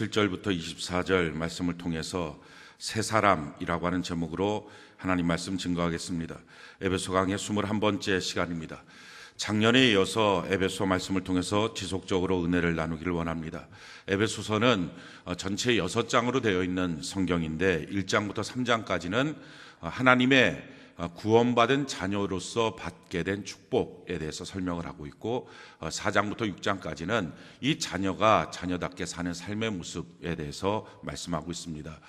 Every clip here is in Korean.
17절부터 24절 말씀을 통해서 새 사람이라고 하는 제목으로 하나님 말씀 증거하겠습니다. 에베소 강의 21번째 시간입니다. 작년에 이어서 에베소 말씀을 통해서 지속적으로 은혜를 나누기를 원합니다. 에베소서는 전체 6장으로 되어 있는 성경인데 1장부터 3장까지는 하나님의 구원받은 자녀로서 받게 된 축복에 대해서 설명을 하고 있고 4장부터 6장까지는 이 자녀가 자녀답게 사는 삶의 모습에 대해서 말씀하고 있습니다.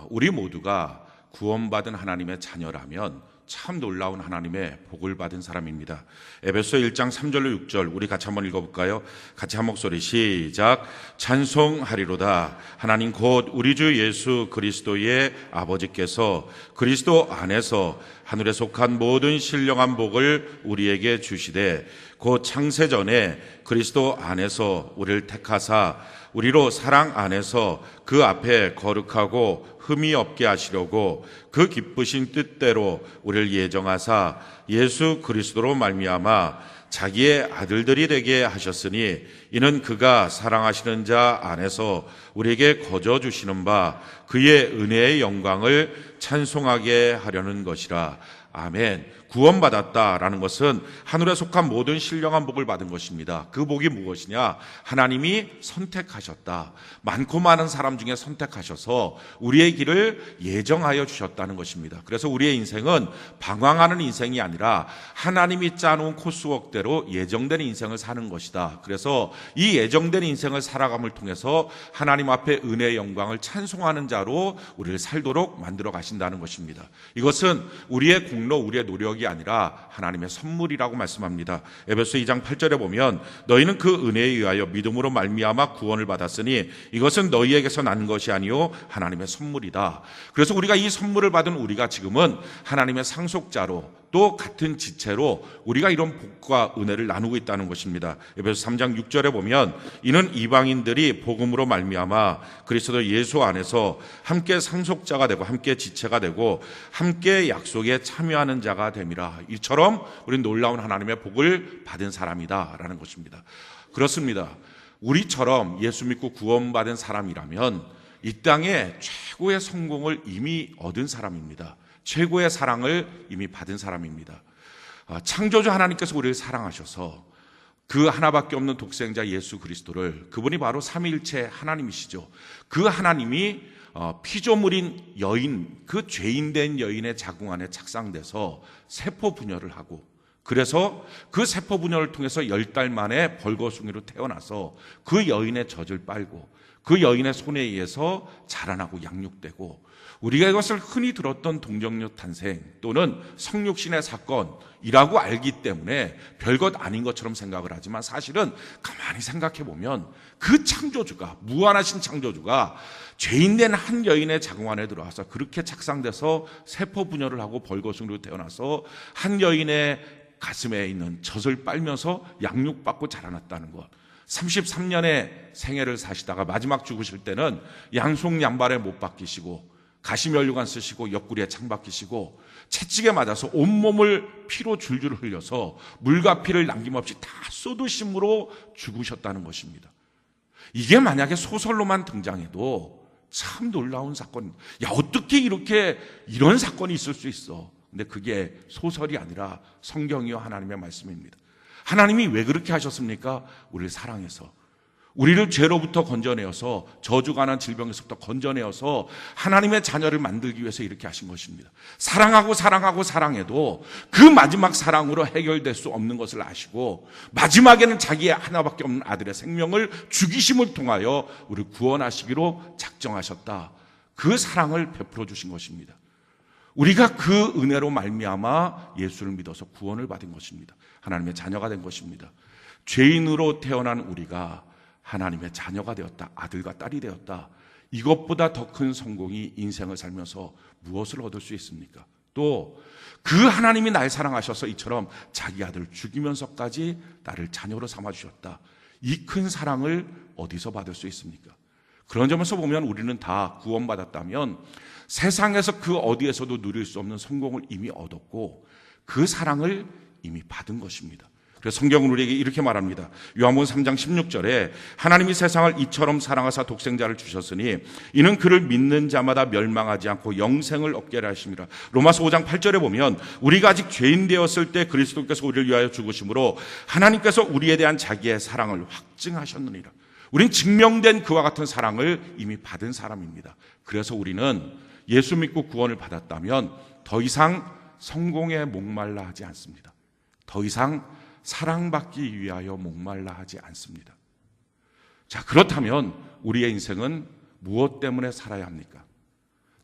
우리 모두가 구원받은 하나님의 자녀라면 참 놀라운 하나님의 복을 받은 사람입니다. 에베소 1장 3절로 6절 우리 같이 한번 읽어볼까요? 같이 한 목소리 시작. 찬송하리로다. 하나님 곧 우리 주 예수 그리스도의 아버지께서 그리스도 안에서 하늘에 속한 모든 신령한 복을 우리에게 주시되 곧 창세전에 그리스도 안에서 우리를 택하사 우리로 사랑 안에서 그 앞에 거룩하고 흠이 없게 하시려고 그 기쁘신 뜻대로 우리를 예정하사 예수 그리스도로 말미암아 자기의 아들들이 되게 하셨으니 이는 그가 사랑하시는 자 안에서 우리에게 거저 주시는 바 그의 은혜의 영광을 찬송하게 하려는 것이라. 아멘. 구원받았다라는 것은 하늘에 속한 모든 신령한 복을 받은 것입니다. 그 복이 무엇이냐? 하나님이 선택하셨다. 많고 많은 사람 중에 선택하셔서 우리의 길을 예정하여 주셨다는 것입니다. 그래서 우리의 인생은 방황하는 인생이 아니라 하나님이 짜놓은 코스웍대로 예정된 인생을 사는 것이다. 그래서 이 예정된 인생을 살아감을 통해서 하나님 앞에 은혜의 영광을 찬송하는 자로 우리를 살도록 만들어 가신다는 것입니다. 이것은 우리의 공로, 우리의 노력이 아니라 하나님의 선물이라고 말씀합니다. 에베소 2장 8절에 보면 너희는 그 은혜에 의하여 믿음으로 말미암아 구원을 받았으니 이것은 너희에게서 난 것이 아니요 하나님의 선물이다. 그래서 우리가 이 선물을 받은 우리가 지금은 하나님의 상속자로 또 같은 지체로 우리가 이런 복과 은혜를 나누고 있다는 것입니다. 에베소 3장 6절에 보면 이는 이방인들이 복음으로 말미암아 그리스도 예수 안에서 함께 상속자가 되고 함께 지체가 되고 함께 약속에 참여하는 자가 됨이라. 이처럼 우리는 놀라운 하나님의 복을 받은 사람이다라는 것입니다. 그렇습니다. 우리처럼 예수 믿고 구원받은 사람이라면 이 땅에 최고의 성공을 이미 얻은 사람입니다. 최고의 사랑을 이미 받은 사람입니다. 창조주 하나님께서 우리를 사랑하셔서 그 하나밖에 없는 독생자 예수 그리스도를, 그분이 바로 삼위일체 하나님이시죠. 그 하나님이 피조물인 여인, 그 죄인된 여인의 자궁 안에 착상돼서 세포 분열을 하고, 그래서 그 세포 분열을 통해서 10달 만에 벌거숭이로 태어나서 그 여인의 젖을 빨고 그 여인의 손에 의해서 자라나고 양육되고, 우리가 이것을 흔히 들었던 동정녀 탄생 또는 성육신의 사건이라고 알기 때문에 별것 아닌 것처럼 생각을 하지만 사실은 가만히 생각해 보면 그 창조주가, 무한하신 창조주가 죄인된 한 여인의 자궁 안에 들어와서 그렇게 착상돼서 세포 분열을 하고 벌거숭이로 태어나서 한 여인의 가슴에 있는 젖을 빨면서 양육받고 자라났다는 것. 33년의 생애를 사시다가 마지막 죽으실 때는 양속 양발에 못 박히시고 가시면류관 쓰시고 옆구리에 창 박히시고 채찍에 맞아서 온몸을 피로 줄줄 흘려서 물과 피를 남김없이 다 쏟으심으로 죽으셨다는 것입니다. 이게 만약에 소설로만 등장해도 참 놀라운 사건입니다. 야, 어떻게 이런 사건이 있을 수 있어? 근데 그게 소설이 아니라 성경이요 하나님의 말씀입니다. 하나님이 왜 그렇게 하셨습니까? 우리를 사랑해서, 우리를 죄로부터 건져내어서, 저주가 난 질병에서부터 건져내어서 하나님의 자녀를 만들기 위해서 이렇게 하신 것입니다. 사랑하고 사랑하고 사랑해도 그 마지막 사랑으로 해결될 수 없는 것을 아시고 마지막에는 자기의 하나밖에 없는 아들의 생명을 죽이심을 통하여 우리를 구원하시기로 작정하셨다. 그 사랑을 베풀어 주신 것입니다. 우리가 그 은혜로 말미암아 예수를 믿어서 구원을 받은 것입니다. 하나님의 자녀가 된 것입니다. 죄인으로 태어난 우리가 하나님의 자녀가 되었다. 아들과 딸이 되었다. 이것보다 더 큰 성공이 인생을 살면서 무엇을 얻을 수 있습니까? 또 그 하나님이 날 사랑하셔서 이처럼 자기 아들을 죽이면서까지 나를 자녀로 삼아주셨다. 이 큰 사랑을 어디서 받을 수 있습니까? 그런 점에서 보면 우리는 다 구원받았다면 세상에서 그 어디에서도 누릴 수 없는 성공을 이미 얻었고 그 사랑을 이미 받은 것입니다. 그래서 성경은 우리에게 이렇게 말합니다. 요한복음 3장 16절에 하나님이 세상을 이처럼 사랑하사 독생자를 주셨으니 이는 그를 믿는 자마다 멸망하지 않고 영생을 얻게 하려 하심이라. 로마서 5장 8절에 보면 우리가 아직 죄인 되었을 때 그리스도께서 우리를 위하여 죽으심으로 하나님께서 우리에 대한 자기의 사랑을 확증하셨느니라. 우린 증명된 그와 같은 사랑을 이미 받은 사람입니다. 그래서 우리는 예수 믿고 구원을 받았다면 더 이상 성공에 목말라 하지 않습니다. 더 이상 사랑받기 위하여 목말라 하지 않습니다. 자, 그렇다면 우리의 인생은 무엇 때문에 살아야 합니까?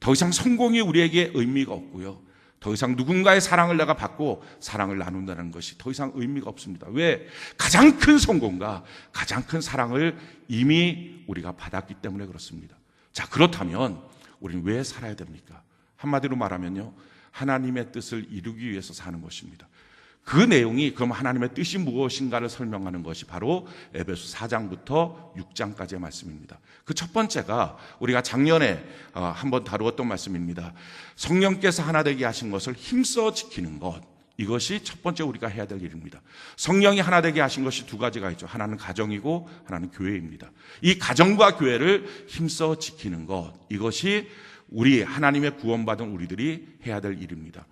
더 이상 성공이 우리에게 의미가 없고요. 더 이상 누군가의 사랑을 내가 받고 사랑을 나눈다는 것이 더 이상 의미가 없습니다. 왜? 가장 큰 성공과 가장 큰 사랑을 이미 우리가 받았기 때문에 그렇습니다. 자, 그렇다면 우리는 왜 살아야 됩니까? 한마디로 말하면요, 하나님의 뜻을 이루기 위해서 사는 것입니다. 그 내용이 그럼 하나님의 뜻이 무엇인가를 설명하는 것이 바로 에베소 4장부터 6장까지의 말씀입니다. 그 첫 번째가 우리가 작년에 한번 다루었던 말씀입니다. 성령께서 하나 되게 하신 것을 힘써 지키는 것, 이것이 첫 번째 우리가 해야 될 일입니다. 성령이 하나 되게 하신 것이 두 가지가 있죠. 하나는 가정이고 하나는 교회입니다. 이 가정과 교회를 힘써 지키는 것, 이것이 우리 하나님의 구원받은 우리들이 해야 될 일입니다.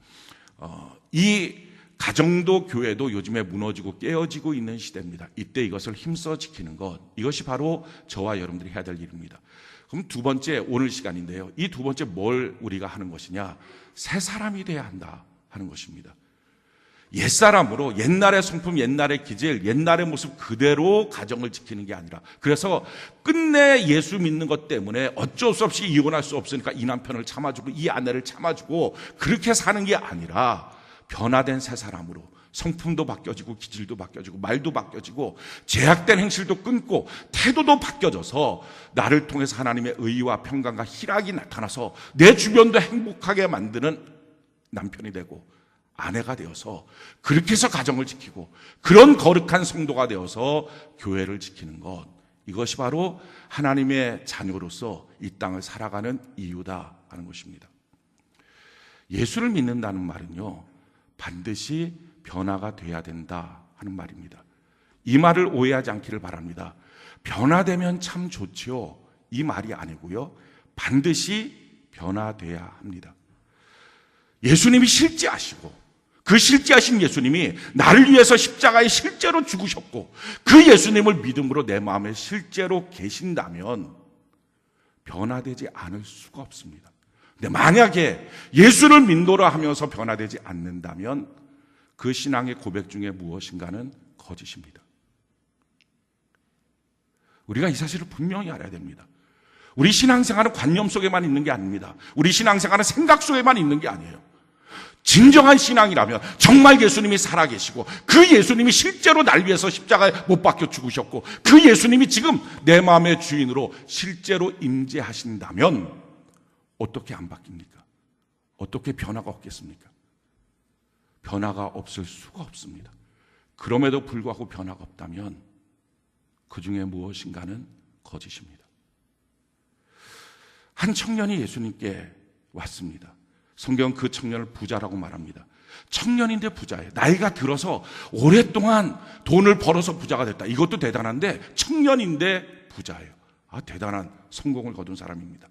이 가정도 교회도 요즘에 무너지고 깨어지고 있는 시대입니다. 이때 이것을 힘써 지키는 것, 이것이 바로 저와 여러분들이 해야 될 일입니다. 그럼 두 번째, 오늘 시간인데요, 이 두 번째 뭘 우리가 하는 것이냐? 새 사람이 돼야 한다 하는 것입니다. 옛사람으로 옛날의 성품, 옛날의 기질, 옛날의 모습 그대로 가정을 지키는 게 아니라, 그래서 끝내 예수 믿는 것 때문에 어쩔 수 없이 이혼할 수 없으니까 이 남편을 참아주고 이 아내를 참아주고 그렇게 사는 게 아니라 변화된 새 사람으로 성품도 바뀌어지고 기질도 바뀌어지고 말도 바뀌어지고 제약된 행실도 끊고 태도도 바뀌어져서 나를 통해서 하나님의 의와 평강과 희락이 나타나서 내 주변도 행복하게 만드는 남편이 되고 아내가 되어서 그렇게 해서 가정을 지키고 그런 거룩한 성도가 되어서 교회를 지키는 것, 이것이 바로 하나님의 자녀로서 이 땅을 살아가는 이유다 하는 것입니다. 예수를 믿는다는 말은요, 반드시 변화가 돼야 된다 하는 말입니다. 이 말을 오해하지 않기를 바랍니다. 변화되면 참 좋죠, 이 말이 아니고요, 반드시 변화돼야 합니다. 예수님이 실제하시고 그 실제하신 예수님이 나를 위해서 십자가에 실제로 죽으셨고 그 예수님을 믿음으로 내 마음에 실제로 계신다면 변화되지 않을 수가 없습니다. 근데 만약에 예수를 믿노라 하면서 변화되지 않는다면 그 신앙의 고백 중에 무엇인가는 거짓입니다. 우리가 이 사실을 분명히 알아야 됩니다. 우리 신앙생활은 관념 속에만 있는 게 아닙니다. 우리 신앙생활은 생각 속에만 있는 게 아니에요. 진정한 신앙이라면 정말 예수님이 살아계시고 그 예수님이 실제로 날 위해서 십자가에 못 박혀 죽으셨고 그 예수님이 지금 내 마음의 주인으로 실제로 임재하신다면 어떻게 안 바뀝니까? 어떻게 변화가 없겠습니까? 변화가 없을 수가 없습니다. 그럼에도 불구하고 변화가 없다면 그 중에 무엇인가는 거짓입니다. 한 청년이 예수님께 왔습니다. 성경은 그 청년을 부자라고 말합니다. 청년인데 부자예요. 나이가 들어서 오랫동안 돈을 벌어서 부자가 됐다. 이것도 대단한데 청년인데 부자예요. 대단한 성공을 거둔 사람입니다.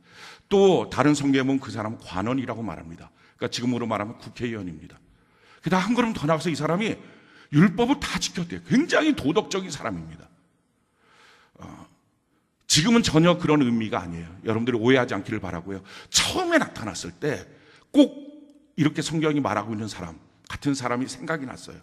또 다른 성경에 보면 그 사람은 관원이라고 말합니다. 그러니까 지금으로 말하면 국회의원입니다. 게다가 한 걸음 더 나가서 이 사람이 율법을 다 지켰대요. 굉장히 도덕적인 사람입니다. 지금은 전혀 그런 의미가 아니에요. 여러분들이 오해하지 않기를 바라고요. 처음에 나타났을 때 꼭 이렇게 성경이 말하고 있는 사람 같은 사람이 생각이 났어요.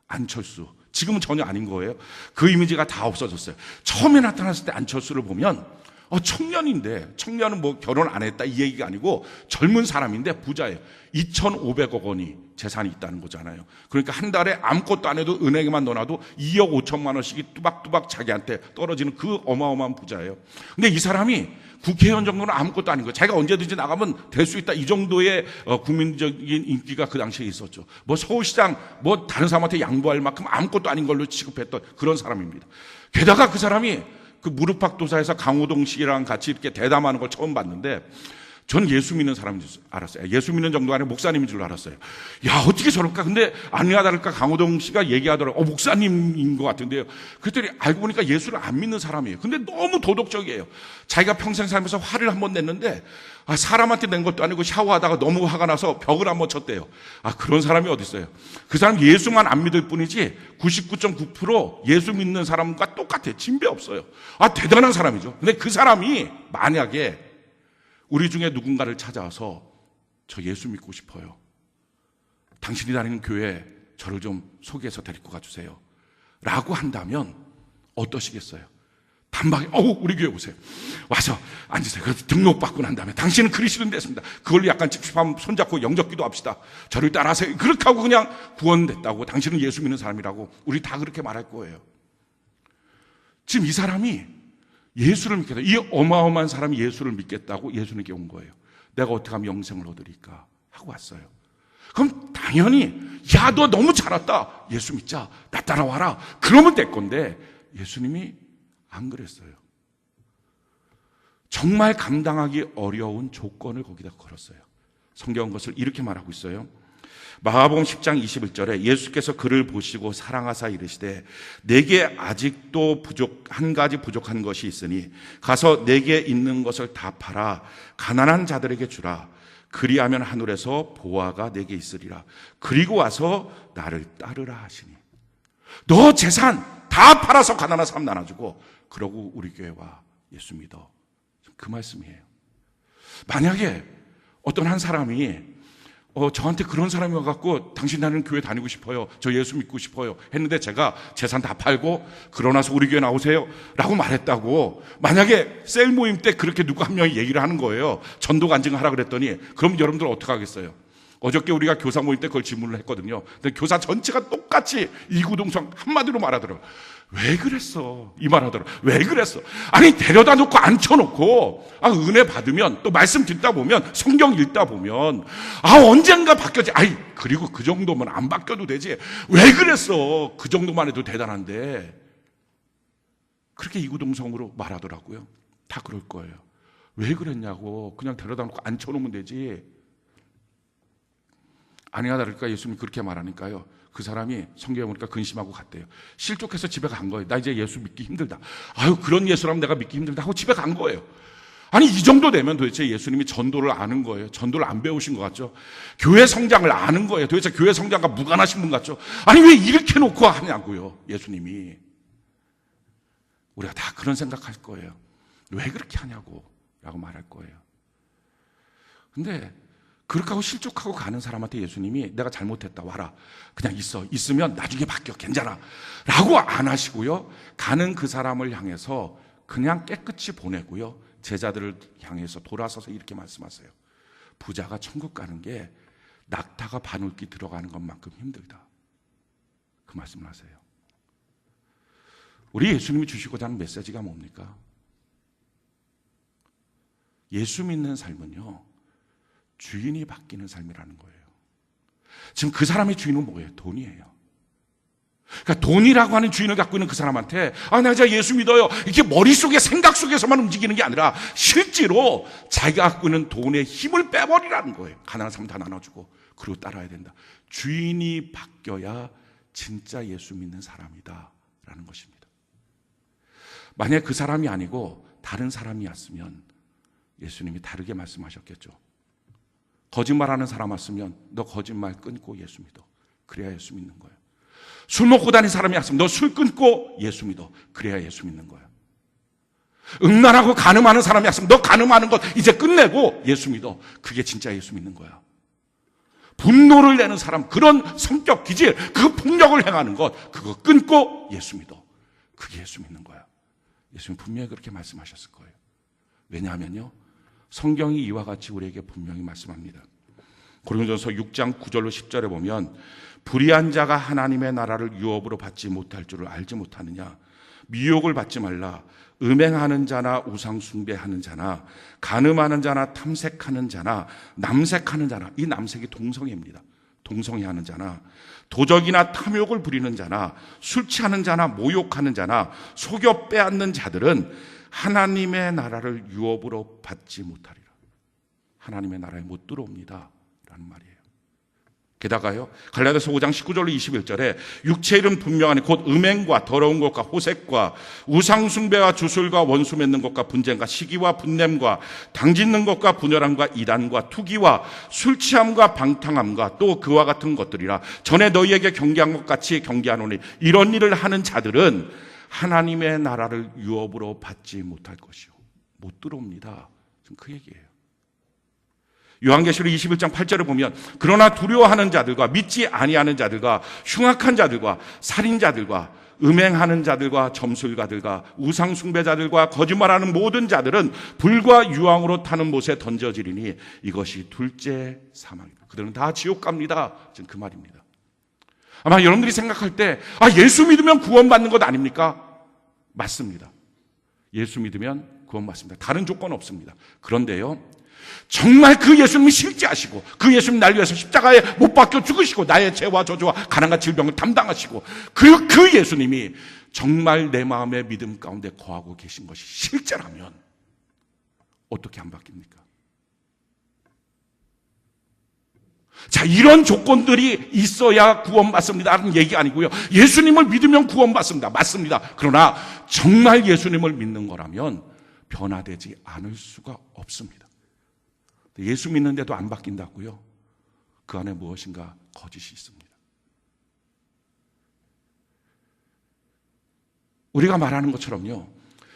안철수. 지금은 전혀 아닌 거예요. 그 이미지가 다 없어졌어요. 처음에 나타났을 때 안철수를 보면 청년인데, 청년은 뭐 결혼 안 했다 이 얘기가 아니고 젊은 사람인데 부자예요. 2,500억 원이 재산이 있다는 거잖아요. 그러니까 한 달에 아무것도 안 해도 은행에만 넣어놔도 2억 5천만 원씩이 뚜박뚜박 자기한테 떨어지는 그 어마어마한 부자예요. 근데 이 사람이 국회의원 정도는 아무것도 아닌 거예요. 자기가 언제든지 나가면 될 수 있다, 이 정도의 국민적인 인기가 그 당시에 있었죠. 뭐 서울시장 뭐 다른 사람한테 양보할 만큼 아무것도 아닌 걸로 취급했던 그런 사람입니다. 게다가 그 사람이 그 무릎팍도사에서 강호동 씨랑 같이 이렇게 대담하는 걸 처음 봤는데 전 예수 믿는 사람인 줄 알았어요. 예수 믿는 정도가 아니라 목사님인 줄 알았어요. 야, 어떻게 저럴까? 근데 아니나 다를까 강호동 씨가 얘기하더라고요. 목사님인 것 같은데요. 그랬더니 알고 보니까 예수를 안 믿는 사람이에요. 근데 너무 도덕적이에요. 자기가 평생 살면서 화를 한번 냈는데 사람한테 낸 것도 아니고 샤워하다가 너무 화가 나서 벽을 한번 쳤대요. 그런 사람이 어디 있어요? 그 사람 예수만 안 믿을 뿐이지 99.9% 예수 믿는 사람과 똑같아요. 진배 없어요. 대단한 사람이죠. 근데 그 사람이 만약에 우리 중에 누군가를 찾아와서 저 예수 믿고 싶어요. 당신이 다니는 교회에 저를 좀 소개해서 데리고 가주세요. 라고 한다면 어떠시겠어요? 단박에 우리 교회 오세요. 와서 앉으세요. 그래서 등록받고 난 다음에 당신은 그리스도인 됐습니다. 그걸로 약간 찝찝하면 손잡고 영접기도 합시다. 저를 따라하세요. 그렇게 하고 그냥 구원됐다고, 당신은 예수 믿는 사람이라고 우리 다 그렇게 말할 거예요. 지금 이 사람이 예수를 믿겠다. 이 어마어마한 사람이 예수를 믿겠다고 예수님께 온 거예요. 내가 어떻게 하면 영생을 얻으리까 하고 왔어요. 그럼 당연히 너 너무 잘 왔다. 예수 믿자. 나 따라와라. 그러면 될 건데 예수님이 안 그랬어요. 정말 감당하기 어려운 조건을 거기다 걸었어요. 성경은 것을 이렇게 말하고 있어요. 마가복음 10장 21절에 예수께서 그를 보시고 사랑하사 이르시되 내게 아직도 한 가지 부족한 것이 있으니 가서 내게 있는 것을 다 팔아 가난한 자들에게 주라. 그리하면 하늘에서 보화가 내게 있으리라. 그리고 와서 나를 따르라 하시니. 너 재산 다 팔아서 가난한 사람 나눠주고 그러고 우리 교회 와. 예수 믿어. 그 말씀이에요. 만약에 어떤 한 사람이 저한테 그런 사람이 와갖고 당신 나는 교회 다니고 싶어요. 저 예수 믿고 싶어요. 했는데 제가 재산 다 팔고 그러나서 우리 교회 나오세요. 라고 말했다고. 만약에 셀 모임 때 그렇게 누구 한 명이 얘기를 하는 거예요. 전도 간증하라 그랬더니 그럼 여러분들 어떻게 하겠어요? 어저께 우리가 교사 모임 때 그걸 질문을 했거든요. 근데 교사 전체가 똑같이 이구동성 한마디로 말하더라고요. 왜 그랬어? 이 말하더라고요. 왜 그랬어? 아니 데려다 놓고 앉혀놓고 은혜 받으면 또 말씀 듣다 보면 성경 읽다 보면 언젠가 바뀌어지. 그리고 그 정도면 안 바뀌어도 되지. 왜 그랬어? 그 정도만 해도 대단한데 그렇게 이구동성으로 말하더라고요. 다 그럴 거예요. 왜 그랬냐고. 그냥 데려다 놓고 앉혀놓으면 되지. 아니나 다를까 예수님이 그렇게 말하니까요. 그 사람이 성경에 보니까 근심하고 갔대요. 실족해서 집에 간 거예요. 나 이제 예수 믿기 힘들다. 그런 예수라면 내가 믿기 힘들다 하고 집에 간 거예요. 이 정도 되면 도대체 예수님이 전도를 아는 거예요. 전도를 안 배우신 것 같죠? 교회 성장을 아는 거예요. 도대체 교회 성장과 무관하신 분 같죠? 왜 이렇게 놓고 하냐고요. 예수님이. 우리가 다 그런 생각할 거예요. 왜 그렇게 하냐고 라고 말할 거예요. 근데 그렇게 하고 실족하고 가는 사람한테 예수님이 내가 잘못했다 와라. 그냥 있으면 나중에 바뀌어. 괜찮아. 라고 안 하시고요. 가는 그 사람을 향해서 그냥 깨끗이 보내고요. 제자들을 향해서 돌아서서 이렇게 말씀하세요. 부자가 천국 가는 게 낙타가 바늘기 들어가는 것만큼 힘들다. 그 말씀을 하세요. 우리 예수님이 주시고자 하는 메시지가 뭡니까? 예수 믿는 삶은요. 주인이 바뀌는 삶이라는 거예요. 지금 그 사람의 주인은 뭐예요? 돈이에요. 그러니까 돈이라고 하는 주인을 갖고 있는 그 사람한테 나 이제 예수 믿어요. 이렇게 머릿속에 생각 속에서만 움직이는 게 아니라 실제로 자기가 갖고 있는 돈의 힘을 빼버리라는 거예요. 가난한 사람 다 나눠주고 그리고 따라야 된다. 주인이 바뀌어야 진짜 예수 믿는 사람이다 라는 것입니다. 만약 그 사람이 아니고 다른 사람이었으면 예수님이 다르게 말씀하셨겠죠. 거짓말하는 사람 왔으면 너 거짓말 끊고 예수 믿어. 그래야 예수 믿는 거예요. 술 먹고 다니는 사람이 왔으면 너 술 끊고 예수 믿어. 그래야 예수 믿는 거예요. 음란하고 간음하는 사람이 왔으면 너 간음하는 것 이제 끝내고 예수 믿어. 그게 진짜 예수 믿는 거야. 분노를 내는 사람, 그런 성격 기질, 그 폭력을 행하는 것 그거 끊고 예수 믿어. 그게 예수 믿는 거야. 예수님 분명히 그렇게 말씀하셨을 거예요. 왜냐하면요. 성경이 이와 같이 우리에게 분명히 말씀합니다. 고린도전서 6장 9절로 10절에 보면 불의한 자가 하나님의 나라를 유업으로 받지 못할 줄을 알지 못하느냐. 미혹을 받지 말라. 음행하는 자나 우상 숭배하는 자나 간음하는 자나 탐색하는 자나 남색하는 자나, 이 남색이 동성애입니다. 동성애하는 자나 도적이나 탐욕을 부리는 자나 술 취하는 자나 모욕하는 자나 속여 빼앗는 자들은 하나님의 나라를 유업으로 받지 못하리라. 하나님의 나라에 못 들어옵니다 라는 말이에요. 게다가요, 갈라디아서 5장 19절로 21절에 육체 이름 분명하니 곧 음행과 더러운 것과 호색과 우상숭배와 주술과 원수 맺는 것과 분쟁과 시기와 분냄과 당짓는 것과 분열함과 이단과 투기와 술 취함과 방탕함과 또 그와 같은 것들이라. 전에 너희에게 경계한 것 같이 경계하노니 이런 일을 하는 자들은 하나님의 나라를 유업으로 받지 못할 것이요, 못 들어옵니다. 지금 그 얘기예요. 요한계시록 21장 8절을 보면 그러나 두려워하는 자들과 믿지 아니하는 자들과 흉악한 자들과 살인자들과 음행하는 자들과 점술가들과 우상숭배자들과 거짓말하는 모든 자들은 불과 유황으로 타는 못에 던져지리니 이것이 둘째 사망이다. 그들은 다 지옥 갑니다. 지금 그 말입니다. 아마 여러분들이 생각할 때 예수 믿으면 구원받는 것 아닙니까? 맞습니다. 예수 믿으면 구원받습니다. 다른 조건 없습니다. 그런데요, 정말 그 예수님이 실제하시고 그 예수님 날 위해서 십자가에 못 박혀 죽으시고 나의 죄와 저주와 가난과 질병을 담당하시고 그 예수님이 정말 내 마음의 믿음 가운데 거하고 계신 것이 실제라면 어떻게 안 바뀝니까? 자, 이런 조건들이 있어야 구원받습니다라는 얘기 아니고요. 예수님을 믿으면 구원받습니다. 맞습니다. 그러나 정말 예수님을 믿는 거라면 변화되지 않을 수가 없습니다. 예수 믿는데도 안 바뀐다고요? 그 안에 무엇인가 거짓이 있습니다. 우리가 말하는 것처럼요,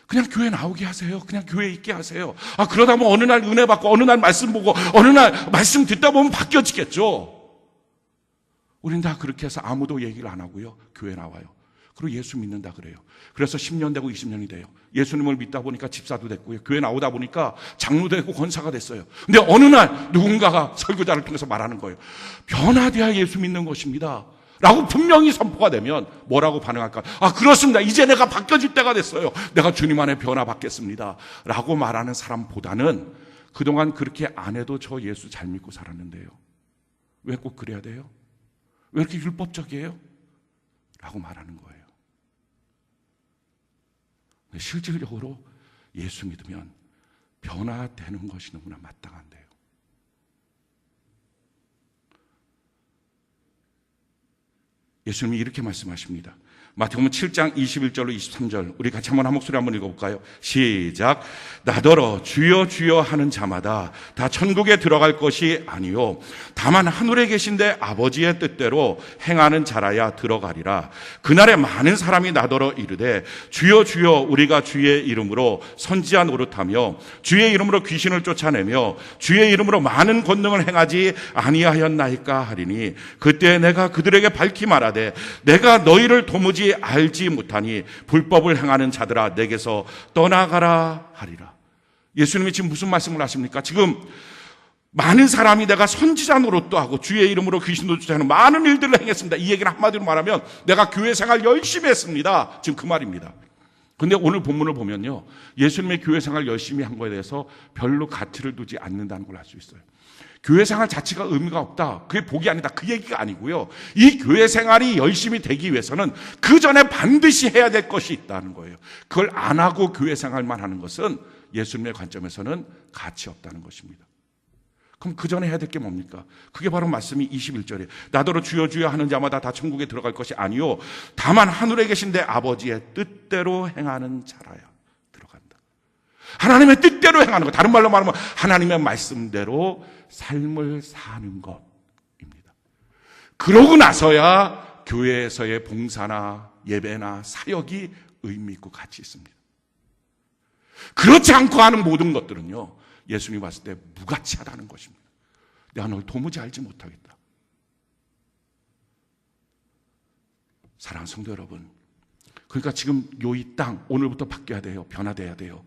그냥 교회 나오게 하세요. 그냥 교회에 있게 하세요. 그러다 보면 어느 날 은혜 받고 어느 날 말씀 보고 어느 날 말씀 듣다 보면 바뀌어지겠죠. 우린 다 그렇게 해서 아무도 얘기를 안 하고요, 교회 나와요. 그리고 예수 믿는다 그래요. 그래서 10년 되고 20년이 돼요. 예수님을 믿다 보니까 집사도 됐고요, 교회 나오다 보니까 장로도 되고 권사가 됐어요. 근데 어느 날 누군가가 설교자를 통해서 말하는 거예요. 변화돼야 예수 믿는 것입니다 라고 분명히 선포가 되면 뭐라고 반응할까? 그렇습니다. 이제 내가 바뀌어질 때가 됐어요. 내가 주님 안에 변화받겠습니다 라고 말하는 사람보다는 그동안 그렇게 안 해도 저 예수 잘 믿고 살았는데요, 왜 꼭 그래야 돼요? 왜 이렇게 율법적이에요? 라고 말하는 거예요. 실질적으로 예수 믿으면 변화되는 것이 너무나 마땅한데요. 예수님이 이렇게 말씀하십니다. 마태복음 7장 21절로 23절, 우리 같이 한 목소리 한번 읽어볼까요? 시작. 나더러 주여 주여 하는 자마다 다 천국에 들어갈 것이 아니요 다만 하늘에 계신데 아버지의 뜻대로 행하는 자라야 들어가리라. 그날에 많은 사람이 나더러 이르되 주여 주여 우리가 주의 이름으로 선지자 노릇하며 주의 이름으로 귀신을 쫓아내며 주의 이름으로 많은 권능을 행하지 아니하였나이까 하리니 그때 내가 그들에게 밝히 말하되 내가 너희를 도무지 알지 못하니 불법을 행하는 자들아 내게서 떠나가라 하리라. 예수님이 지금 무슨 말씀을 하십니까? 지금 많은 사람이 내가 선지자 노릇도 하고 주의 이름으로 귀신도 쫓아내는 많은 일들을 행했습니다. 이 얘기를 한마디로 말하면 내가 교회 생활 열심히 했습니다. 지금 그 말입니다. 그런데 오늘 본문을 보면요, 예수님의 교회 생활 열심히 한 거에 대해서 별로 가치를 두지 않는다는 걸 알 수 있어요. 교회 생활 자체가 의미가 없다, 그게 복이 아니다, 그 얘기가 아니고요, 이 교회 생활이 열심히 되기 위해서는 그 전에 반드시 해야 될 것이 있다는 거예요. 그걸 안 하고 교회 생활만 하는 것은 예수님의 관점에서는 가치 없다는 것입니다. 그럼 그 전에 해야 될 게 뭡니까? 그게 바로 말씀이 21절에 나더러 주여 주여 하는 자마다 다 천국에 들어갈 것이 아니요 다만 하늘에 계신 내 아버지의 뜻대로 행하는 자라야 들어간다. 하나님의 뜻대로 행하는 것, 다른 말로 말하면 하나님의 말씀대로 삶을 사는 것입니다. 그러고 나서야 교회에서의 봉사나 예배나 사역이 의미 있고 가치 있습니다. 그렇지 않고 하는 모든 것들은요, 예수님이 봤을 때 무가치하다는 것입니다. 내가 널 도무지 알지 못하겠다. 사랑하는 성도 여러분, 그러니까 지금 이 땅 오늘부터 바뀌어야 돼요. 변화돼야 돼요.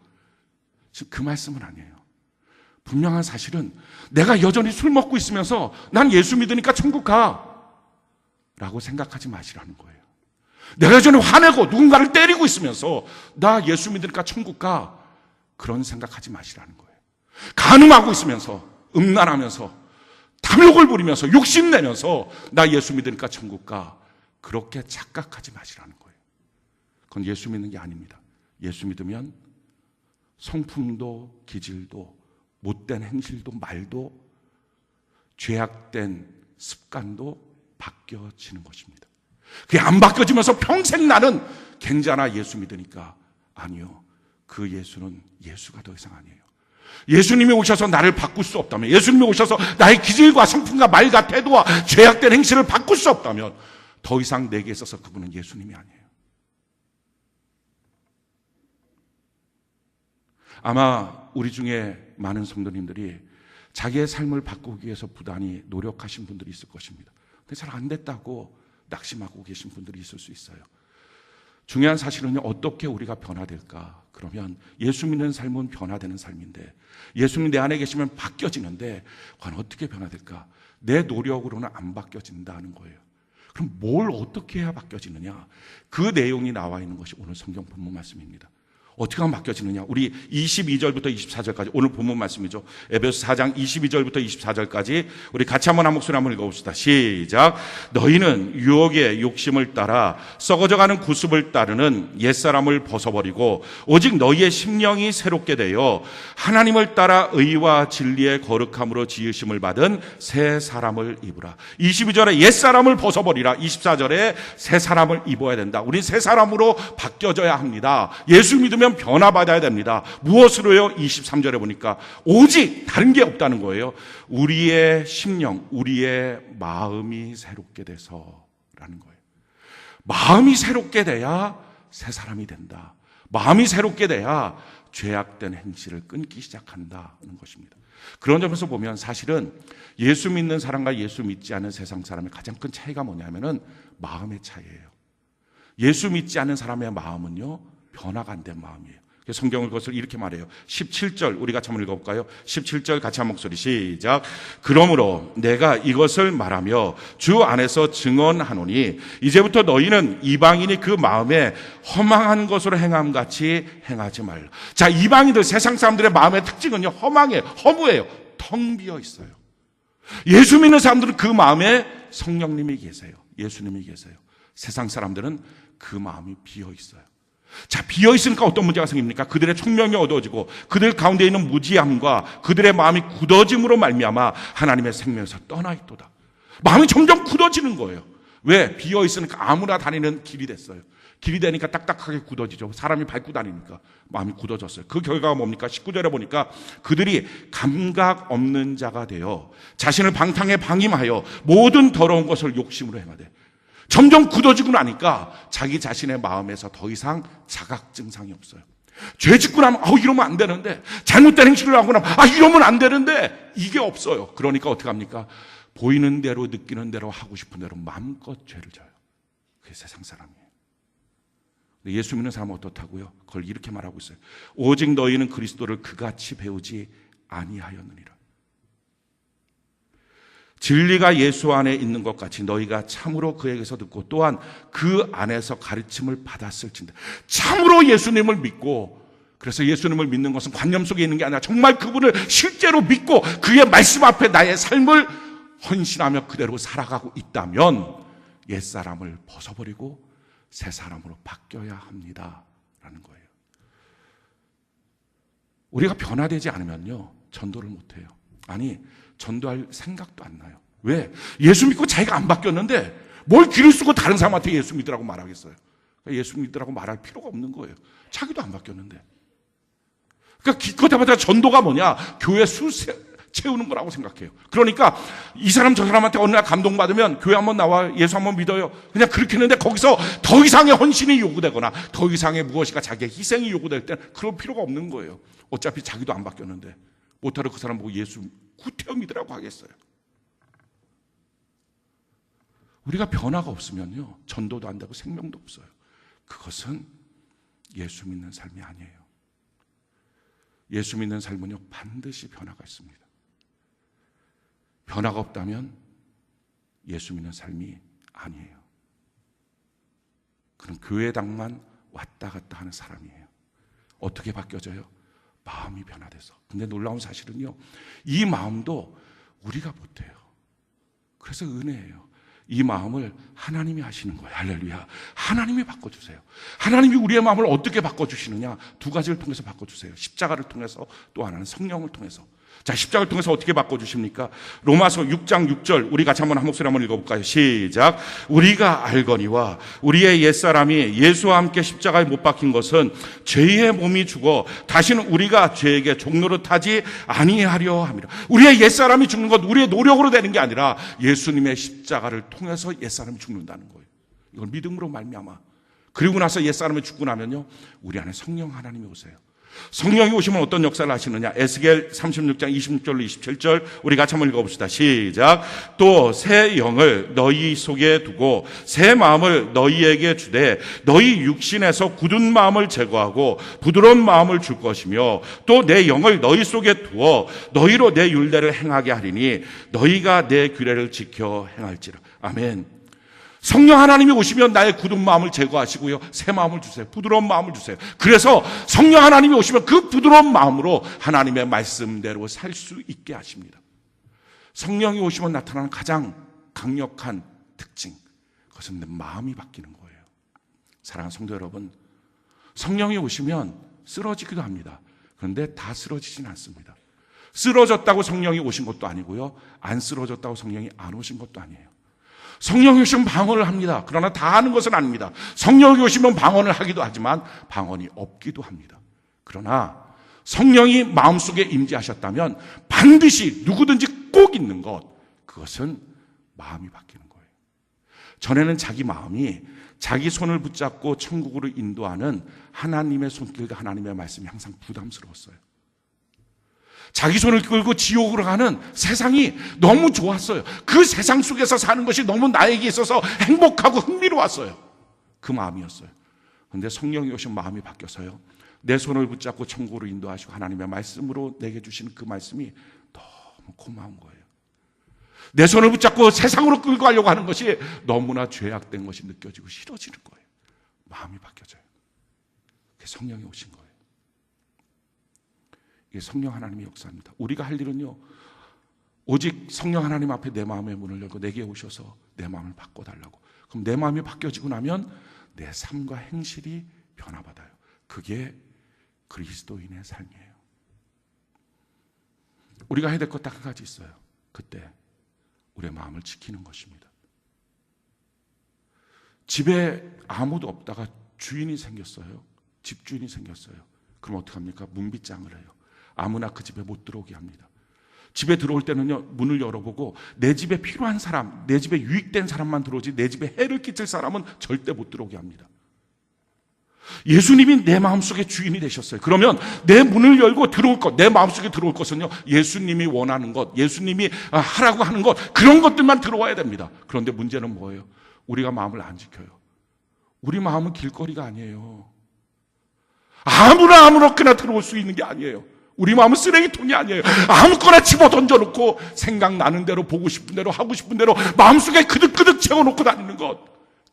지금 그 말씀은 아니에요. 분명한 사실은 내가 여전히 술 먹고 있으면서 난 예수 믿으니까 천국 가 라고 생각하지 마시라는 거예요. 내가 여전히 화내고 누군가를 때리고 있으면서 나 예수 믿으니까 천국 가, 그런 생각하지 마시라는 거예요. 간음하고 있으면서, 음란하면서, 탐욕을 부리면서, 욕심내면서 나 예수 믿으니까 천국 가, 그렇게 착각하지 마시라는 거예요. 그건 예수 믿는 게 아닙니다. 예수 믿으면 성품도 기질도 못된 행실도 말도 죄악된 습관도 바뀌어지는 것입니다. 그게 안 바뀌어지면서 평생 나는 괜찮아 예수 믿으니까. 아니요. 그 예수는 예수가 더 이상 아니에요. 예수님이 오셔서 나를 바꿀 수 없다면, 예수님이 오셔서 나의 기질과 성품과 말과 태도와 죄악된 행실을 바꿀 수 없다면 더 이상 내게 있어서 그분은 예수님이 아니에요. 아마 우리 중에 많은 성도님들이 자기의 삶을 바꾸기 위해서 부단히 노력하신 분들이 있을 것입니다. 근데 잘 안 됐다고 낙심하고 계신 분들이 있을 수 있어요. 중요한 사실은요, 어떻게 우리가 변화될까? 그러면 예수 믿는 삶은 변화되는 삶인데, 예수님 내 안에 계시면 바뀌어지는데, 과연 어떻게 변화될까? 내 노력으로는 안 바뀌어진다는 거예요. 그럼 뭘 어떻게 해야 바뀌어지느냐? 그 내용이 나와 있는 것이 오늘 성경 본문 말씀입니다. 어떻게 하면 바뀌어지느냐? 우리 22절부터 24절까지 오늘 본문 말씀이죠. 에베소 4장 22절부터 24절까지 우리 같이 한번 한 목소리 한번 읽어봅시다. 시작. 너희는 유혹의 욕심을 따라 썩어져가는 구습을 따르는 옛사람을 벗어버리고 오직 너희의 심령이 새롭게 되어 하나님을 따라 의와 진리의 거룩함으로 지으심을 받은 새 사람을 입으라. 22절에 옛사람을 벗어버리라. 24절에 새 사람을 입어야 된다. 우린 새 사람으로 바뀌어져야 합니다. 예수 믿으면 변화받아야 됩니다. 무엇으로요? 23절에 보니까 오직 다른 게 없다는 거예요. 우리의 심령, 우리의 마음이 새롭게 돼서라는 거예요. 마음이 새롭게 돼야 새 사람이 된다. 마음이 새롭게 돼야 죄악된 행실을 끊기 시작한다는 것입니다. 그런 점에서 보면 사실은 예수 믿는 사람과 예수 믿지 않은 세상 사람의 가장 큰 차이가 뭐냐면은 마음의 차이예요. 예수 믿지 않는 사람의 마음은요, 변화가 안 된 마음이에요. 성경을 그것을 이렇게 말해요. 17절 우리 같이 한번 읽어볼까요? 17절 같이 한 목소리 시작. 그러므로 내가 이것을 말하며 주 안에서 증언하노니 이제부터 너희는 이방인이 그 마음에 허망한 것으로 행함같이 행하지 말라. 자, 이방인들 세상 사람들의 마음의 특징은요, 허망해요. 허무해요. 텅 비어 있어요. 예수 믿는 사람들은 그 마음에 성령님이 계세요. 예수님이 계세요. 세상 사람들은 그 마음이 비어 있어요. 자, 비어 있으니까 어떤 문제가 생깁니까? 그들의 총명이 어두워지고 그들 가운데 있는 무지함과 그들의 마음이 굳어짐으로 말미암아 하나님의 생명에서 떠나 있도다. 마음이 점점 굳어지는 거예요. 왜? 비어 있으니까 아무나 다니는 길이 됐어요. 길이 되니까 딱딱하게 굳어지죠. 사람이 밟고 다니니까 마음이 굳어졌어요. 그 결과가 뭡니까? 19절에 보니까 그들이 감각 없는 자가 되어 자신을 방탕에 방임하여 모든 더러운 것을 욕심으로 행하되, 점점 굳어지고 나니까 자기 자신의 마음에서 더 이상 자각 증상이 없어요. 죄 짓고 나면 이러면 안 되는데, 잘못된 행실을 하고 나면 이러면 안 되는데, 이게 없어요. 그러니까 어떻게 합니까? 보이는 대로 느끼는 대로 하고 싶은 대로 마음껏 죄를 져요. 그게 세상 사람이에요. 근데 예수 믿는 사람은 어떻다고요? 그걸 이렇게 말하고 있어요. 오직 너희는 그리스도를 그같이 배우지 아니하였느니라. 진리가 예수 안에 있는 것 같이 너희가 참으로 그에게서 듣고 또한 그 안에서 가르침을 받았을진데, 참으로 예수님을 믿고, 그래서 예수님을 믿는 것은 관념 속에 있는 게 아니라 정말 그분을 실제로 믿고 그의 말씀 앞에 나의 삶을 헌신하며 그대로 살아가고 있다면 옛사람을 벗어버리고 새 사람으로 바뀌어야 합니다 라는 거예요. 우리가 변화되지 않으면요, 전도를 못해요. 아니, 전도할 생각도 안 나요. 왜? 예수 믿고 자기가 안 바뀌었는데 뭘 귀를 쓰고 다른 사람한테 예수 믿으라고 말하겠어요? 예수 믿으라고 말할 필요가 없는 거예요. 자기도 안 바뀌었는데. 그러니까 기껏해봤자 전도가 뭐냐? 교회 수 채우는 거라고 생각해요. 그러니까 이 사람 저 사람한테 어느 날 감동받으면 교회 한번 나와 예수 한번 믿어요. 그냥 그렇게 했는데 거기서 더 이상의 헌신이 요구되거나 더 이상의 무엇인가 자기의 희생이 요구될 때는 그럴 필요가 없는 거예요. 어차피 자기도 안 바뀌었는데 못하러 그 사람 보고 예수 구태여 믿으라고 하겠어요. 우리가 변화가 없으면요, 전도도 안 되고 생명도 없어요. 그것은 예수 믿는 삶이 아니에요. 예수 믿는 삶은요, 반드시 변화가 있습니다. 변화가 없다면 예수 믿는 삶이 아니에요. 그럼 교회당만 왔다 갔다 하는 사람이에요. 어떻게 바뀌어져요? 마음이 변화돼서. 근데 놀라운 사실은요, 이 마음도 우리가 못해요. 그래서 은혜예요. 이 마음을 하나님이 하시는 거예요. 할렐루야. 하나님이 바꿔주세요. 하나님이 우리의 마음을 어떻게 바꿔주시느냐? 두 가지를 통해서 바꿔주세요. 십자가를 통해서, 또 하나는 성령을 통해서. 자, 십자가를 통해서 어떻게 바꿔주십니까? 로마서 6장 6절 우리 같이 한 목소리 한번 읽어볼까요? 시작. 우리가 알거니와 우리의 옛사람이 예수와 함께 십자가에 못 박힌 것은 죄의 몸이 죽어 다시는 우리가 죄에게 종노릇하지 아니하려 함이라. 우리의 옛사람이 죽는 것 우리의 노력으로 되는 게 아니라 예수님의 십자가를 통해서 옛사람이 죽는다는 거예요. 이걸 믿음으로 말미암아. 그리고 나서 옛사람이 죽고 나면요, 우리 안에 성령 하나님이 오세요. 성령이 오시면 어떤 역사를 하시느냐? 에스겔 36장 26절로 27절 우리 같이 한번 읽어봅시다. 시작. 또 새 영을 너희 속에 두고 새 마음을 너희에게 주되 너희 육신에서 굳은 마음을 제거하고 부드러운 마음을 줄 것이며 또 내 영을 너희 속에 두어 너희로 내 율례를 행하게 하리니 너희가 내 규례를 지켜 행할지라. 아멘. 성령 하나님이 오시면 나의 굳은 마음을 제거하시고요, 새 마음을 주세요. 부드러운 마음을 주세요. 그래서 성령 하나님이 오시면 그 부드러운 마음으로 하나님의 말씀대로 살 수 있게 하십니다. 성령이 오시면 나타나는 가장 강력한 특징, 그것은 내 마음이 바뀌는 거예요. 사랑하는 성도 여러분, 성령이 오시면 쓰러지기도 합니다. 그런데 다 쓰러지진 않습니다. 쓰러졌다고 성령이 오신 것도 아니고요, 안 쓰러졌다고 성령이 안 오신 것도 아니에요. 성령이 오시면 방언을 합니다. 그러나 다 하는 것은 아닙니다. 성령이 오시면 방언을 하기도 하지만 방언이 없기도 합니다. 그러나 성령이 마음속에 임재하셨다면 반드시 누구든지 꼭 있는 것, 그것은 마음이 바뀌는 거예요. 전에는 자기 마음이 자기 손을 붙잡고 천국으로 인도하는 하나님의 손길과 하나님의 말씀이 항상 부담스러웠어요. 자기 손을 끌고 지옥으로 가는 세상이 너무 좋았어요. 그 세상 속에서 사는 것이 너무 나에게 있어서 행복하고 흥미로웠어요. 그 마음이었어요. 그런데 성령이 오신 마음이 바뀌어서요, 내 손을 붙잡고 천국으로 인도하시고 하나님의 말씀으로 내게 주시는 그 말씀이 너무 고마운 거예요. 내 손을 붙잡고 세상으로 끌고 가려고 하는 것이 너무나 죄악된 것이 느껴지고 싫어지는 거예요. 마음이 바뀌어져요. 그게 성령이 오신 거예요. 이게 성령 하나님의 역사입니다. 우리가 할 일은요, 오직 성령 하나님 앞에 내 마음의 문을 열고 내게 오셔서 내 마음을 바꿔달라고. 그럼 내 마음이 바뀌어지고 나면 내 삶과 행실이 변화받아요. 그게 그리스도인의 삶이에요. 우리가 해야 될 것 딱 한 가지 있어요. 그때 우리의 마음을 지키는 것입니다. 집에 아무도 없다가 주인이 생겼어요. 집주인이 생겼어요. 그럼 어떡합니까? 문빗장을 해요. 아무나 그 집에 못 들어오게 합니다. 집에 들어올 때는요, 문을 열어보고 내 집에 필요한 사람, 내 집에 유익된 사람만 들어오지 내 집에 해를 끼칠 사람은 절대 못 들어오게 합니다. 예수님이 내 마음속에 주인이 되셨어요. 그러면 내 문을 열고 들어올 것, 내 마음속에 들어올 것은요, 예수님이 원하는 것, 예수님이 하라고 하는 것, 그런 것들만 들어와야 됩니다. 그런데 문제는 뭐예요? 우리가 마음을 안 지켜요. 우리 마음은 길거리가 아니에요. 아무렇게나 들어올 수 있는 게 아니에요. 우리 마음은 쓰레기통이 아니에요. 아무거나 집어 던져놓고 생각나는 대로, 보고 싶은 대로, 하고 싶은 대로 마음속에 그득그득 채워놓고 다니는 것,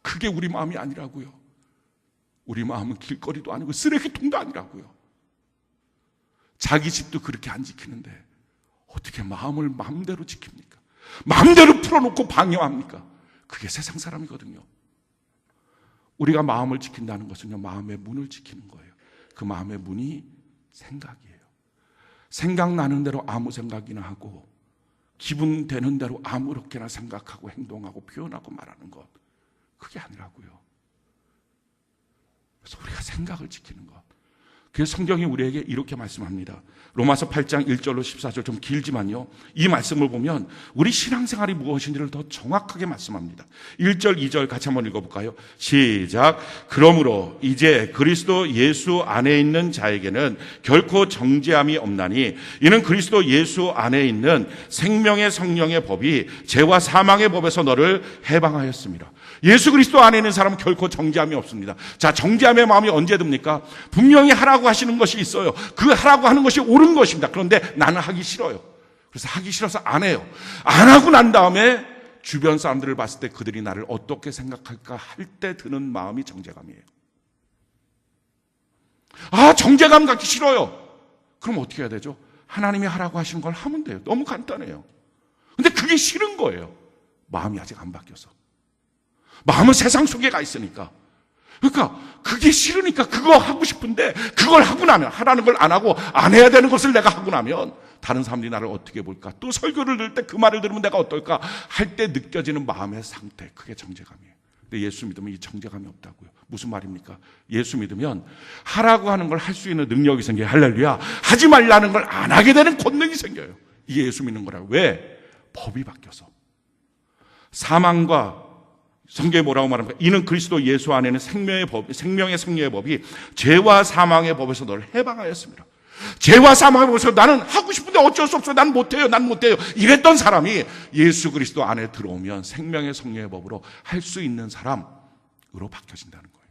그게 우리 마음이 아니라고요. 우리 마음은 길거리도 아니고 쓰레기통도 아니라고요. 자기 집도 그렇게 안 지키는데 어떻게 마음을 마음대로 지킵니까? 마음대로 풀어놓고 방해합니까? 그게 세상 사람이거든요. 우리가 마음을 지킨다는 것은요, 마음의 문을 지키는 거예요. 그 마음의 문이 생각이에요. 생각나는 대로 아무 생각이나 하고 기분 되는 대로 아무렇게나 생각하고 행동하고 표현하고 말하는 것, 그게 아니라고요. 그래서 우리가 생각을 지키는 것, 그래서 성경이 우리에게 이렇게 말씀합니다. 로마서 8장 1절로 14절, 좀 길지만요, 이 말씀을 보면 우리 신앙생활이 무엇인지를 더 정확하게 말씀합니다. 1절 2절 같이 한번 읽어볼까요? 시작. 그러므로 이제 그리스도 예수 안에 있는 자에게는 결코 정죄함이 없나니 이는 그리스도 예수 안에 있는 생명의 성령의 법이 죄와 사망의 법에서 너를 해방하였습니다. 예수 그리스도 안에 있는 사람은 결코 정죄함이 없습니다. 자, 정죄함의 마음이 언제 듭니까? 분명히 하라고 하시는 것이 있어요. 그 하라고 하는 것이 옳은 것입니다. 그런데 나는 하기 싫어요. 그래서 하기 싫어서 안 해요. 안 하고 난 다음에 주변 사람들을 봤을 때 그들이 나를 어떻게 생각할까 할 때 드는 마음이 정죄감이에요. 아, 정죄감 갖기 싫어요. 그럼 어떻게 해야 되죠? 하나님이 하라고 하시는 걸 하면 돼요. 너무 간단해요. 근데 그게 싫은 거예요. 마음이 아직 안 바뀌어서. 마음은 세상 속에 가 있으니까. 그러니까 그게 싫으니까 그거 하고 싶은데 그걸 하고 나면, 하라는 걸 안 하고 안 해야 되는 것을 내가 하고 나면 다른 사람들이 나를 어떻게 볼까? 또 설교를 들을 때 그 말을 들으면 내가 어떨까? 할 때 느껴지는 마음의 상태, 그게 정죄감이에요. 근데 예수 믿으면 이 정죄감이 없다고요. 무슨 말입니까? 예수 믿으면 하라고 하는 걸 할 수 있는 능력이 생겨요. 할렐루야. 하지 말라는 걸 안 하게 되는 권능이 생겨요. 이게 예수 믿는 거라고. 왜? 법이 바뀌어서. 사망과 성경에 뭐라고 말합니까? 이는 그리스도 예수 안에는 생명의 승리의 법이 죄와 사망의 법에서 너를 해방하였습니다. 죄와 사망의 법에서 나는 하고 싶은데 어쩔 수 없어. 난 못해요. 이랬던 사람이 예수 그리스도 안에 들어오면 생명의 승리의 법으로 할 수 있는 사람으로 바뀌어진다는 거예요.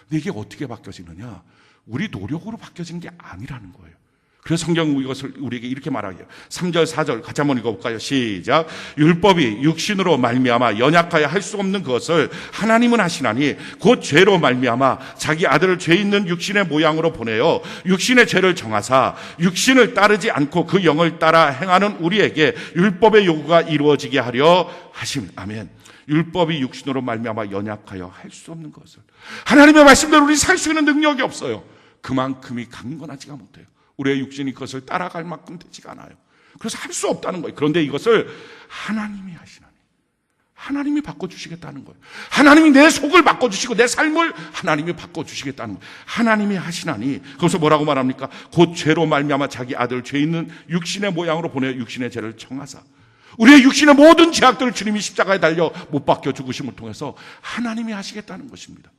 근데 이게 어떻게 바뀌어지느냐? 우리 노력으로 바뀌어진 게 아니라는 거예요. 그래서 성경 이것을 우리에게 이렇게 말하게요. 3절 4절 같이 한번 읽어볼까요? 시작. 율법이 육신으로 말미암아 연약하여 할 수 없는 것을 하나님은 하시나니 곧 죄로 말미암아 자기 아들을 죄 있는 육신의 모양으로 보내어 육신의 죄를 정하사 육신을 따르지 않고 그 영을 따라 행하는 우리에게 율법의 요구가 이루어지게 하려 하심. 아멘. 율법이 육신으로 말미암아 연약하여 할 수 없는 것을, 하나님의 말씀대로 우리 살 수 있는 능력이 없어요. 그만큼이 강건하지가 못해요. 우리의 육신이 그것을 따라갈 만큼 되지가 않아요. 그래서 할 수 없다는 거예요. 그런데 이것을 하나님이 하시나니, 하나님이 바꿔주시겠다는 거예요. 하나님이 내 속을 바꿔주시고 내 삶을 하나님이 바꿔주시겠다는 거예요. 하나님이 하시나니, 거기서 뭐라고 말합니까? 곧 죄로 말미암아 자기 아들 죄 있는 육신의 모양으로 보내 육신의 죄를 청하사, 우리의 육신의 모든 죄악들을 주님이 십자가에 달려 못 박혀 죽으심을 통해서 하나님이 하시겠다는 것입니다.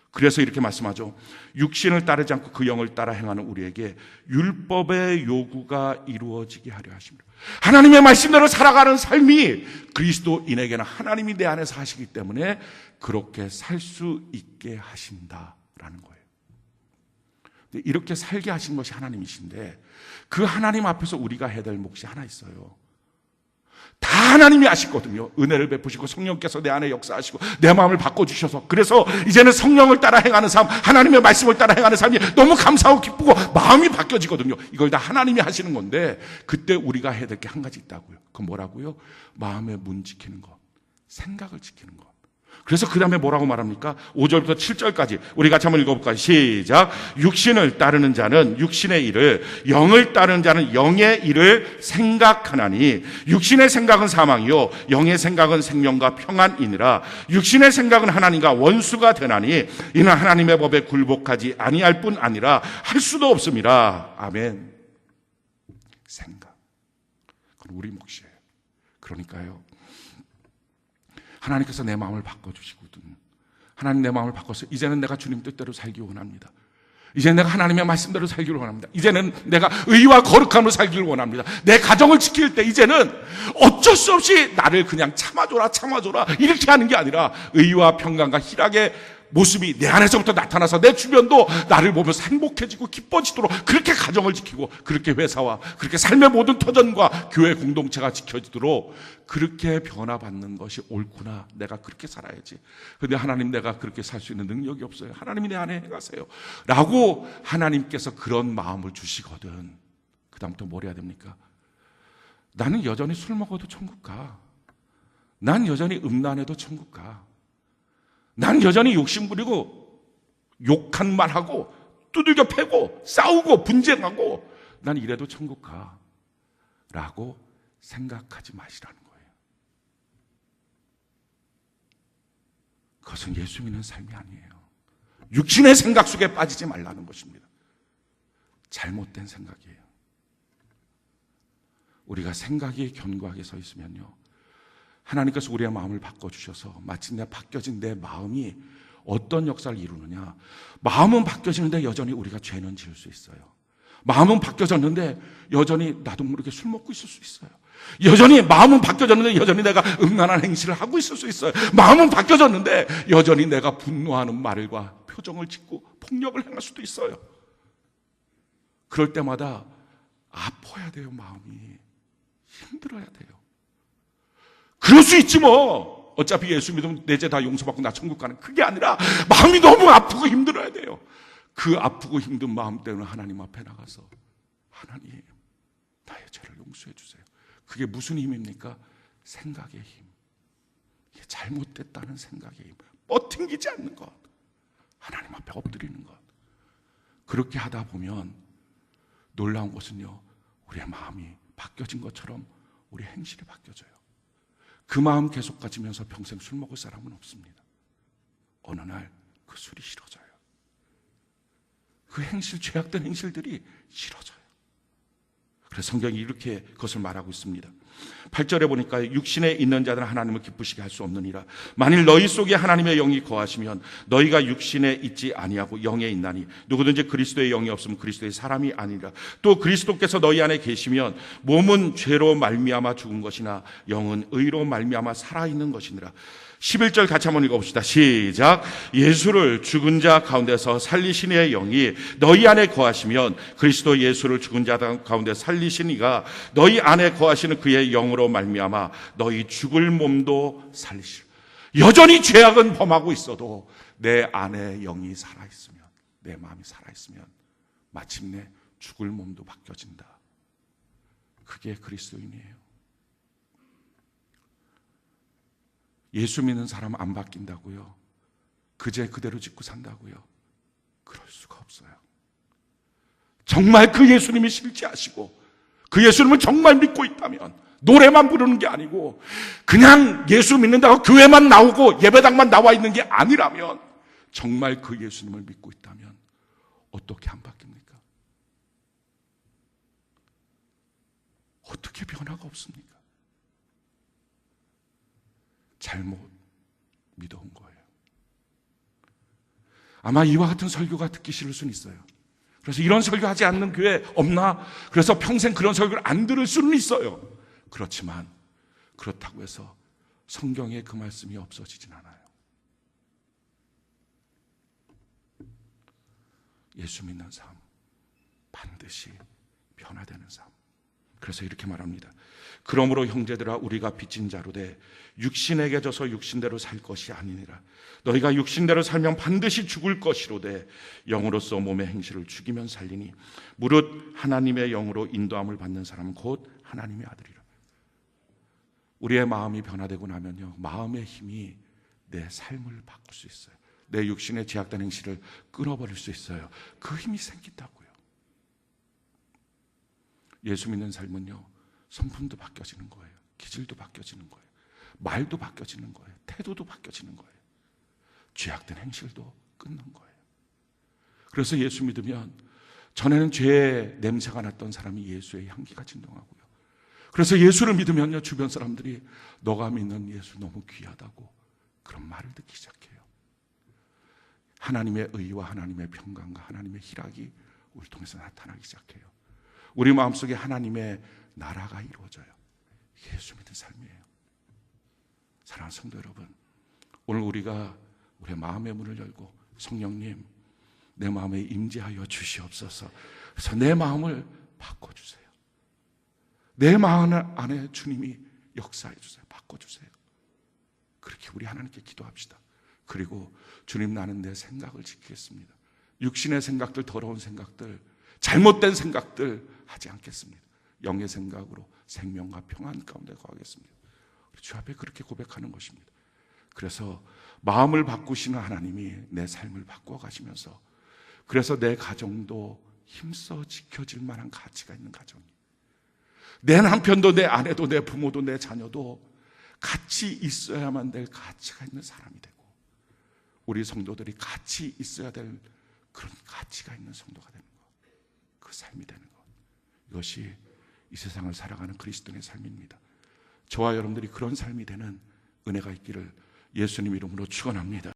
그래서 이렇게 말씀하죠. 육신을 따르지 않고 그 영을 따라 행하는 우리에게 율법의 요구가 이루어지게 하려 하십니다. 하나님의 말씀대로 살아가는 삶이 그리스도인에게는 하나님이 내 안에서 하시기 때문에 그렇게 살 수 있게 하신다라는 거예요. 이렇게 살게 하신 것이 하나님이신데, 그 하나님 앞에서 우리가 해야 될 몫이 하나 있어요. 다 하나님이 하시거든요. 은혜를 베푸시고 성령께서 내 안에 역사하시고 내 마음을 바꿔주셔서, 그래서 이제는 성령을 따라 행하는 삶, 하나님의 말씀을 따라 행하는 삶이 너무 감사하고 기쁘고 마음이 바뀌어지거든요. 이걸 다 하나님이 하시는 건데, 그때 우리가 해야 될 게 한 가지 있다고요. 그건 뭐라고요? 마음의 문 지키는 것, 생각을 지키는 것. 그래서 그 다음에 뭐라고 말합니까? 5절부터 7절까지 우리 같이 한번 읽어볼까요? 시작. 육신을 따르는 자는 육신의 일을, 영을 따르는 자는 영의 일을 생각하나니 육신의 생각은 사망이요 영의 생각은 생명과 평안이니라. 육신의 생각은 하나님과 원수가 되나니 이는 하나님의 법에 굴복하지 아니할 뿐 아니라 할 수도 없습니다. 아멘. 생각, 그건 우리 몫이에요. 그러니까요, 하나님께서 내 마음을 바꿔주시거든. 하나님 내 마음을 바꿔서 이제는 내가 주님 뜻대로 살기 원합니다. 이제는 내가 하나님의 말씀대로 살기를 원합니다. 이제는 내가 의와 거룩함으로 살기를 원합니다. 내 가정을 지킬 때 이제는 어쩔 수 없이 나를 그냥 참아줘라 이렇게 하는 게 아니라 의와 평강과 희락의 모습이 내 안에서부터 나타나서 내 주변도 나를 보면서 행복해지고 기뻐지도록, 그렇게 가정을 지키고 그렇게 회사와 그렇게 삶의 모든 터전과 교회 공동체가 지켜지도록 그렇게 변화받는 것이 옳구나. 내가 그렇게 살아야지. 그런데 하나님, 내가 그렇게 살 수 있는 능력이 없어요. 하나님이 내 안에 해가세요 라고 하나님께서 그런 마음을 주시거든. 그 다음부터 뭘 해야 됩니까? 나는 여전히 술 먹어도 천국 가. 난 여전히 음란해도 천국 가. 난 여전히 욕심 부리고 욕한 말하고 두들겨 패고 싸우고 분쟁하고 난 이래도 천국 가 라고 생각하지 마시라는 거예요. 그것은 예수 믿는 삶이 아니에요. 육신의 생각 속에 빠지지 말라는 것입니다. 잘못된 생각이에요. 우리가 생각이 견고하게 서 있으면요, 하나님께서 우리의 마음을 바꿔주셔서 마침내 바뀌어진 내 마음이 어떤 역사를 이루느냐. 마음은 바뀌어지는데 여전히 우리가 죄는 지을 수 있어요. 마음은 바뀌어졌는데 여전히 나도 모르게 술 먹고 있을 수 있어요. 여전히 마음은 바뀌어졌는데 여전히 내가 음란한 행실을 하고 있을 수 있어요. 마음은 바뀌어졌는데 여전히 내가 분노하는 말과 표정을 짓고 폭력을 행할 수도 있어요. 그럴 때마다 아파야 돼요. 마음이 힘들어야 돼요. 그럴 수 있지 뭐. 어차피 예수 믿으면 내 죄 다 용서받고 나 천국 가는, 그게 아니라 마음이 너무 아프고 힘들어야 돼요. 그 아프고 힘든 마음 때문에 하나님 앞에 나가서, 하나님, 나의 죄를 용서해 주세요. 그게 무슨 힘입니까? 생각의 힘. 이게 잘못됐다는 생각의 힘. 뻗팅기지 않는 것. 하나님 앞에 엎드리는 것. 그렇게 하다 보면 놀라운 것은요, 우리의 마음이 바뀌어진 것처럼 우리의 행실이 바뀌어져요. 그 마음 계속 가지면서 평생 술 먹을 사람은 없습니다. 어느 날 그 술이 싫어져요. 그 행실, 죄악된 행실들이 싫어져요. 그래서 성경이 이렇게 그것을 말하고 있습니다. 8절에 보니까 육신에 있는 자들은 하나님을 기쁘시게 할 수 없느니라. 만일 너희 속에 하나님의 영이 거하시면 너희가 육신에 있지 아니하고 영에 있나니 누구든지 그리스도의 영이 없으면 그리스도의 사람이 아니라. 또 그리스도께서 너희 안에 계시면 몸은 죄로 말미암아 죽은 것이나 영은 의로 말미암아 살아있는 것이니라. 11절 같이 한번 읽어봅시다. 시작. 예수를 죽은 자 가운데서 살리신 이의 영이 너희 안에 거하시면 그리스도 예수를 죽은 자 가운데 살리신 이가 너희 안에 거하시는 그의 영으로 말미암아 너희 죽을 몸도 살리시라. 여전히 죄악은 범하고 있어도 내 안에 영이 살아있으면, 내 마음이 살아있으면 마침내 죽을 몸도 바뀌어진다. 그게 그리스도인이에요. 예수 믿는 사람 안 바뀐다고요? 그제 그대로 짓고 산다고요? 그럴 수가 없어요. 정말 그 예수님이 실제하시고 그 예수님을 정말 믿고 있다면, 노래만 부르는 게 아니고 그냥 예수 믿는다고 교회만 나오고 예배당만 나와 있는 게 아니라면, 정말 그 예수님을 믿고 있다면 어떻게 안 바뀝니까? 어떻게 변화가 없습니까? 잘못 믿어온 거예요. 아마 이와 같은 설교가 듣기 싫을 수는 있어요. 그래서 이런 설교하지 않는 교회 없나? 그래서 평생 그런 설교를 안 들을 수는 있어요. 그렇지만 그렇다고 해서 성경에 그 말씀이 없어지진 않아요. 예수 믿는 삶, 반드시 변화되는 삶. 그래서 이렇게 말합니다. 그러므로 형제들아, 우리가 빚진 자로 돼 육신에게 져서 육신대로 살 것이 아니니라. 너희가 육신대로 살면 반드시 죽을 것이로되 영으로서 몸의 행실을 죽이면 살리니 무릇 하나님의 영으로 인도함을 받는 사람은 곧 하나님의 아들이라. 우리의 마음이 변화되고 나면요, 마음의 힘이 내 삶을 바꿀 수 있어요. 내 육신의 제약된 행실을 끊어버릴 수 있어요. 그 힘이 생긴다고요. 예수 믿는 삶은요, 성품도 바뀌어지는 거예요. 기질도 바뀌어지는 거예요. 말도 바뀌어지는 거예요. 태도도 바뀌어지는 거예요. 죄악된 행실도 끊는 거예요. 그래서 예수 믿으면, 전에는 죄의 냄새가 났던 사람이 예수의 향기가 진동하고요. 그래서 예수를 믿으면요, 주변 사람들이 너가 믿는 예수 너무 귀하다고 그런 말을 듣기 시작해요. 하나님의 의와 하나님의 평강과 하나님의 희락이 우리 통해서 나타나기 시작해요. 우리 마음속에 하나님의 나라가 이루어져요. 예수 믿는 삶이에요. 사랑하는 성도 여러분, 오늘 우리가 우리의 마음의 문을 열고 성령님, 내 마음에 임재하여 주시옵소서. 그래서 내 마음을 바꿔주세요. 내 마음 안에 주님이 역사해 주세요. 바꿔주세요. 그렇게 우리 하나님께 기도합시다. 그리고 주님, 나는 내 생각을 지키겠습니다. 육신의 생각들, 더러운 생각들, 잘못된 생각들 하지 않겠습니다. 영의 생각으로 생명과 평안 가운데 거하겠습니다. 주 앞에 그렇게 고백하는 것입니다. 그래서 마음을 바꾸시는 하나님이 내 삶을 바꿔 가시면서, 그래서 내 가정도 힘써 지켜질 만한 가치가 있는 가정이, 내 남편도 내 아내도 내 부모도 내 자녀도 같이 있어야만 될 가치가 있는 사람이 되고, 우리 성도들이 같이 있어야 될 그런 가치가 있는 성도가 되는 것, 그 삶이 되는 것, 이것이 이 세상을 살아가는 그리스도인의 삶입니다. 저와 여러분들이 그런 삶이 되는 은혜가 있기를 예수님 이름으로 축원합니다.